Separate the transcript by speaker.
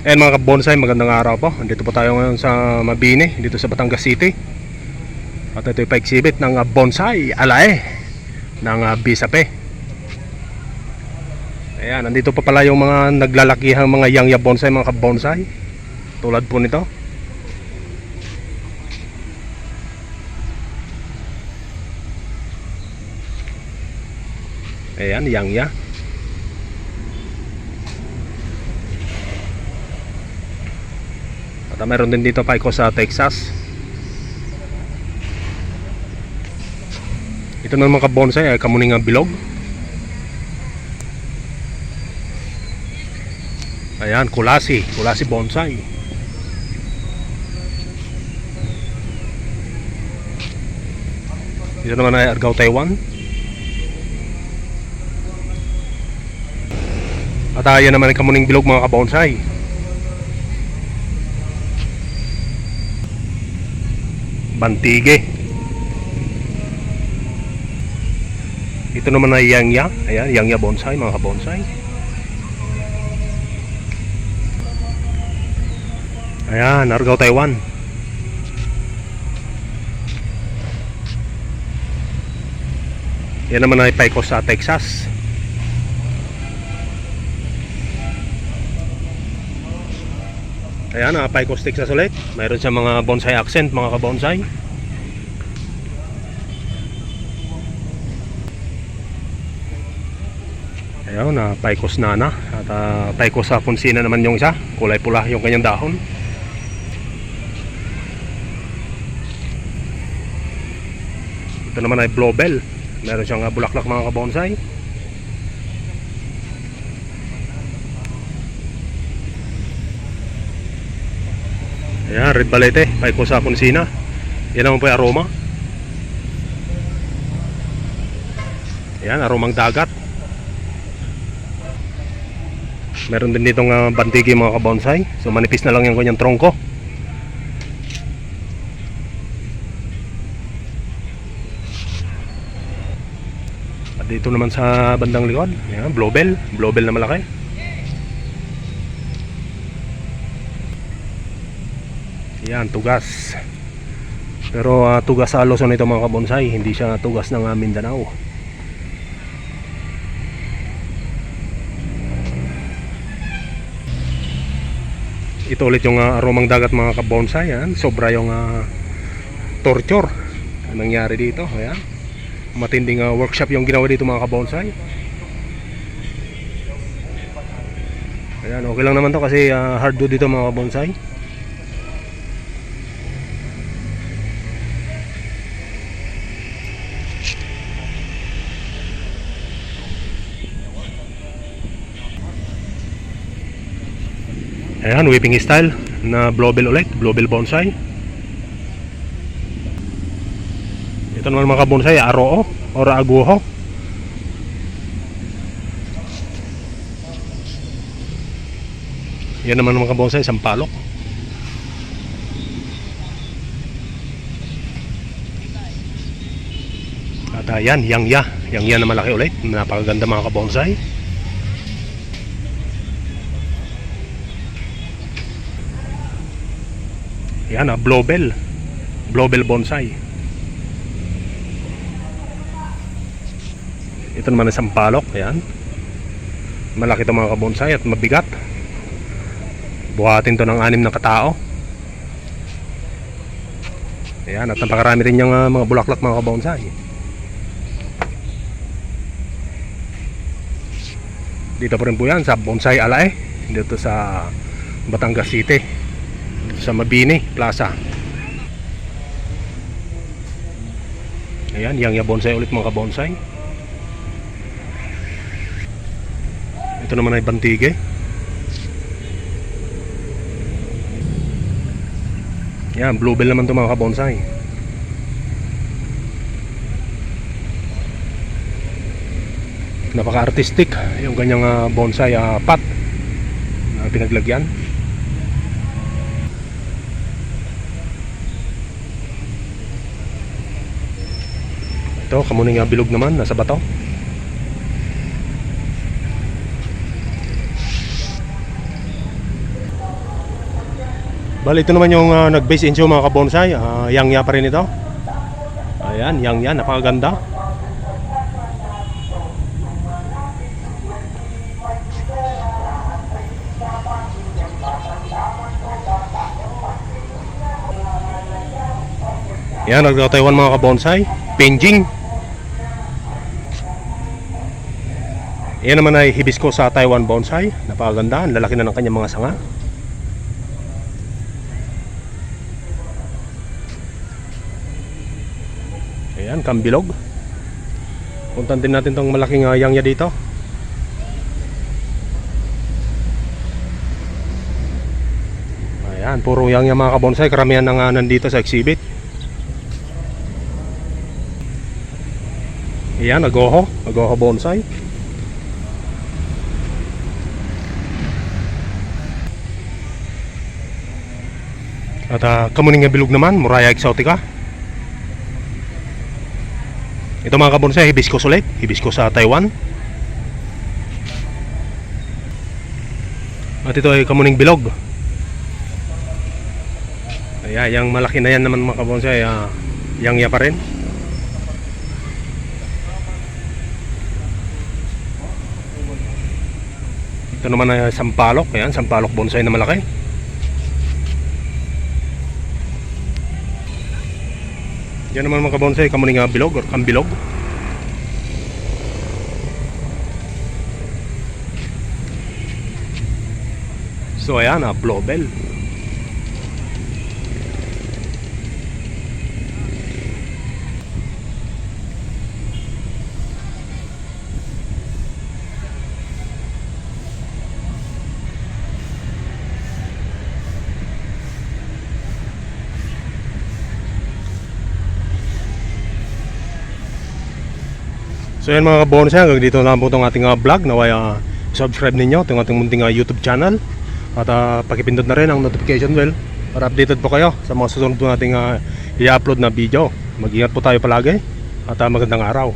Speaker 1: Ayan mga kabonsai, magandang araw po. Andito po tayo ngayon sa Mabini, dito sa Batangas City. At ito yung pa-exhibit ng bonsai alae ng Bisape. Ayan, nandito pa pala yung mga naglalakihang mga yangya bonsai, mga kabonsai. Tulad po nito. Ayan, yangya. At meron din dito pa sa Texas. Ito naman mga bonsai ay kamuning bilog. Ayan, kulasi bonsai. Ito naman ay Argao Taiwan. At ayan naman ay kamuning bilog mga kabonsai. Bantige. Ito naman ay yangya. Ayan, yangya bonsai mga kabonsai. Ayan, Argao Taiwan. Yan naman ay Pecos sa Texas. Ayan, Pecos, Texas ulit. Mayroon siya mga bonsai accent mga kabonsai. Ayan, Pecos Nana. At Pecos sa Funsina naman yung isa. Kulay pula yung kanyang dahon. Ito naman ay Blobel. Meron siyang bulaklak mga kabonsai. Ayan, Red Balete, Pecos sa Funsina. Yan naman po yung aroma. Ayan, aromang dagat. Meron din ditong bantigi mga kabonsai. So manipis na lang yung kanyang trongko. At dito naman sa bandang likod, ayan, Blobel na malaki. Yan, tugas. Pero tugas sa Luzon ito mga kabonsai, hindi siya tugas ng Mindanao. Ito ulit yung aromang dagat mga kabonsai. Yan, sobra yung torture ang nangyari dito. Ayan, matinding workshop yung ginawa dito mga kabonsai. Ayan, okay lang naman to kasi hardwood dito mga kabonsai. Ayan, whipping style na Blobel ulit, Blobel bonsai. Ito naman mga bonsai, Aroo or Aguho. Yan naman mga bonsai, Sampalok. At ayan, yangya na malaki ulit, napakaganda mga kabonsai. Yan, Blobel bonsai. Ito naman ay Sampalok. Ayan, malaki ito mga kabonsai at mabigat. Buhatin to ng 6 na katao. Ayan, at napakarami rin yung mga bulaklak mga kabonsai. Dito po rin po yan sa Bonsai Alae, dito sa Batangas City, sa Mabini Plaza. Ayan, yangya bonsai ulit mga kabonsai. Ito naman ay bantige. Ayan, Bluebell naman ito mga kabonsai. Napaka-artistic yung kanyang bonsai pot na pinaglagyan. Ito, kamuning bilog naman, nasa bato. Bali, ito naman yung nag-base in show mga kabonsai. Yangya pa rin ito. Ayan, yangya, napakaganda. Yan, nagtataywan mga kabonsai. Penjing. Yan naman ay hibiscus sa Taiwan bonsai. Napakaganda, ang lalaki na ng kanyang mga sanga. Ayan, kambilog. Puntan din natin tong malaking yangya dito. Ayan, puro yangya mga kabonsai. Karamihan na nga nandito sa exhibit. Ayan, agoho bonsai. At kamuning nga bilog naman, Muraya exotica. Ito mga kabonsai, hibiscus ulit. Hibiscus sa Taiwan. At ito ay kamuning bilog. Ayan, yung malaki na yan naman mga kabonsai, yangya pa rin. Ito naman ay sampalok. Ayan, sampalok bonsai na malaki. Yan naman mga kabonsai, kamuning bilog or kambilog. So ayan, blowbell. So yan mga kabonsai, hanggang dito lang po itong ating vlog. Naway subscribe ninyo itong ating munting YouTube channel. At pakipindot na rin ang notification bell para updated po kayo sa mga susunod po nating i-upload na video. Mag-ingat po tayo palagi at magandang araw.